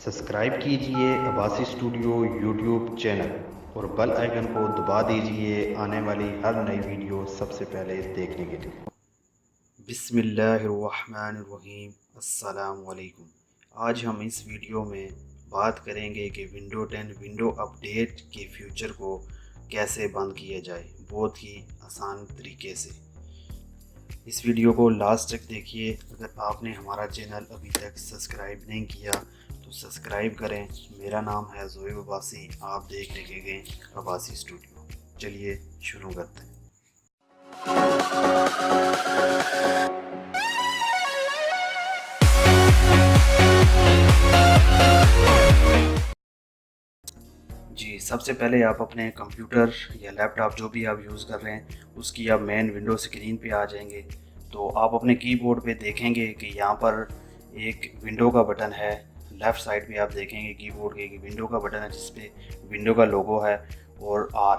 Subscribe कीजिए Abbasi studio YouTube channel और bell icon को दबा दीजिए आने वाली हर नई वीडियो सबसे पहले देखने के लिए। बिस्मिल्लाहिर्रहमानिर्रहीम। अस्सलाम वालेकुम। आज हम इस वीडियो में बात करेंगे कि विंडो 10 विंडो अपडेट के फ्यूचर को कैसे बंद किया जाए, बहुत ही आसान तरीके से। इस वीडियो को लास्ट तक देखिए। अगर आपने हमारा चैनल अभी तक सब्सक्राइब नहीं किया तो सब्सक्राइब करें। मेरा नाम है ज़ोएब अब्बासी, आप देख रहे हैं अब्बासी स्टूडियो। चलिए शुरू करते हैं। जी, सबसे पहले आप अपने कंप्यूटर या लैपटॉप जो भी आप यूज़ कर रहे हैं उसकी आप मेन विंडो स्क्रीन पे आ जाएंगे। तो आप अपने कीबोर्ड पे देखेंगे कि यहाँ पर एक विंडो का बटन है। लेफ़्ट साइड पे आप देखेंगे कीबोर्ड के विंडो का बटन है जिस पे विंडो का लोगो है और आर।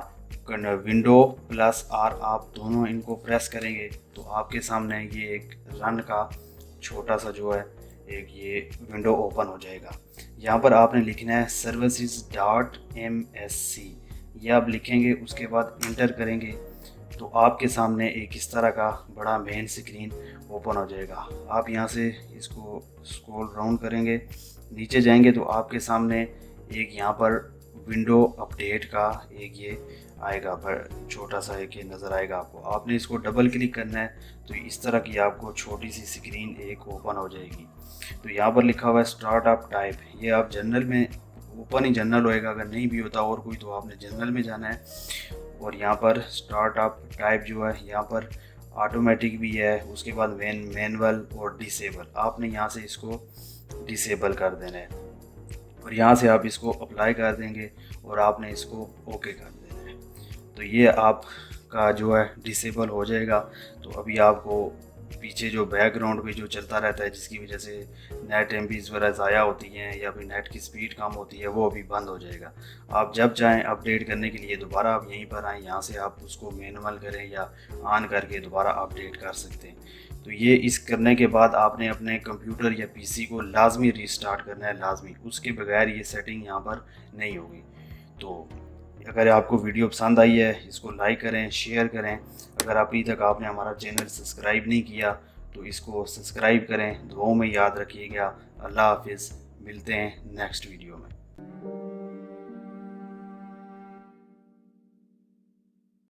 विंडो प्लस आर आप दोनों इनको प्रेस करेंगे तो आपके सामने ये एक रन का छोटा सा जो है एक ये विंडो ओपन हो जाएगा। यहाँ पर आपने लिखना है services.msc, ये आप लिखेंगे। उसके बाद इंटर करेंगे तो आपके सामने एक इस तरह का बड़ा मेन स्क्रीन ओपन हो जाएगा। आप यहाँ से इसको स्क्रॉल डाउन करेंगे, नीचे जाएंगे तो आपके सामने एक यहाँ पर विंडो अपडेट का एक ये आएगा, पर छोटा सा एक ये नज़र आएगा आपको। आपने इसको डबल क्लिक करना है तो इस तरह की आपको छोटी सी स्क्रीन एक ओपन हो जाएगी। तो यहाँ पर लिखा हुआ है स्टार्टअप टाइप, ये आप जनरल में ओपन ही जनरल होएगा। अगर नहीं भी होता और कोई तो आपने जनरल में जाना है। और यहाँ पर स्टार्टअप टाइप जो है यहाँ पर ऑटोमेटिक भी है, उसके बाद मैनुअल और डिसेबल। आपने यहाँ से इसको डिसेबल कर देना है और यहाँ से आप इसको अप्लाई कर देंगे और आपने इसको ओके कर देना है। तो ये आपका जो है डिसेबल हो जाएगा। तो अभी आपको पीछे जो बैकग्राउंड पे जो चलता रहता है जिसकी वजह से नेट एमबीज वगैरह ज़ाया होती हैं या फिर नेट की स्पीड कम होती है, वो अभी बंद हो जाएगा। आप जब चाहें अपडेट करने के लिए दोबारा आप यहीं पर आएँ, यहाँ से आप उसको मैनुअल करें या ऑन करके दोबारा अपडेट कर सकते हैं। तो ये इस करने के बाद आपने अपने कंप्यूटर या पीसी को लाजमी रीस्टार्ट करना है, लाजमी। उसके बगैर ये सेटिंग यहाँ पर नहीं होगी। तो अगर आपको वीडियो पसंद आई है इसको लाइक करें, शेयर करें। अगर अभी तक आपने हमारा चैनल सब्सक्राइब नहीं किया तो इसको सब्सक्राइब करें। दुआओं में याद रखिएगा। अल्लाह हाफिज़, मिलते हैं नेक्स्ट वीडियो में।